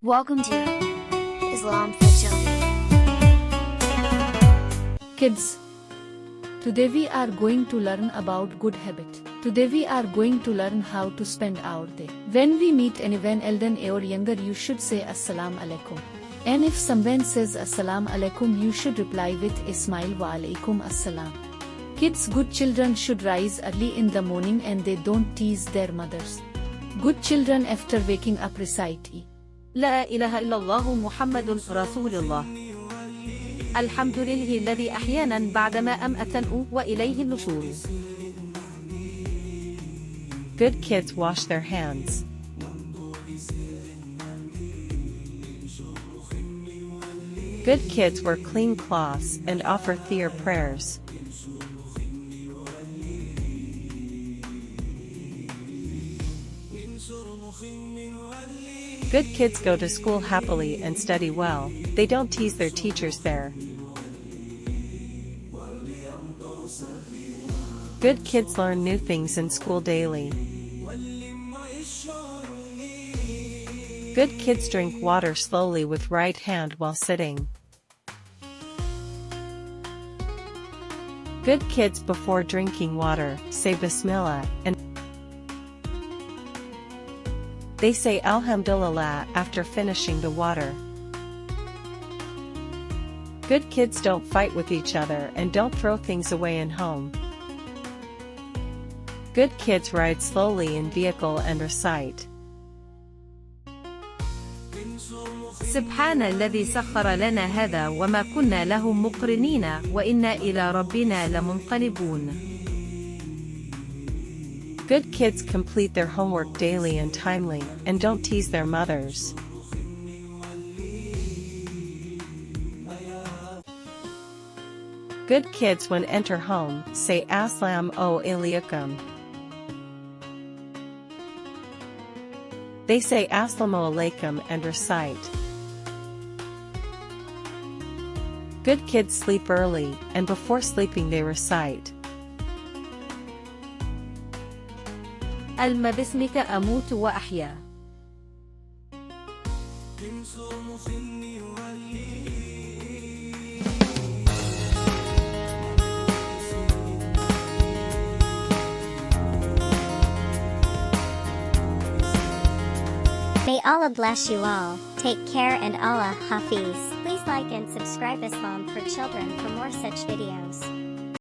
Welcome to Islam for Children. Kids, today we are going to learn about good habit. Today we are going to learn how to spend our day. When we meet anyone elder or younger, you should say Assalamu alaikum. And if someone says Assalamu alaikum, you should reply with a smile wa alaikum assalam. Kids, good children should rise early in the morning and they don't tease their mothers. Good children after waking up recite لا إله إلا الله محمد رسول الله. الحمد لله الذي أحيانا بعدما أمأتنا وإليه النشور. Good kids wash their hands. Good kids wear clean cloths and offer their prayers. Good kids go to school happily and study well. They don't tease their teachers there. Good kids learn new things in school daily. Good kids drink water slowly with right hand while sitting. Good kids before drinking water say Bismillah and they say Alhamdulillah after finishing the water. Good kids don't fight with each other and don't throw things away in home. Good kids ride slowly in vehicle and recite. سبحان الذي سخر لنا هذا وما كنا له مقرنين وإنا إلى ربنا لمنقلبون. Good kids complete their homework daily and timely, and don't tease their mothers. Good kids when enter home say Assalamu alaikum. They say Assalamu alaikum and recite. Good kids sleep early, and before sleeping they recite. الم باسمك أموت وأحيا. May Allah bless you all. Take care and Allah Hafiz. Please like and subscribe Islam for Children for more such videos.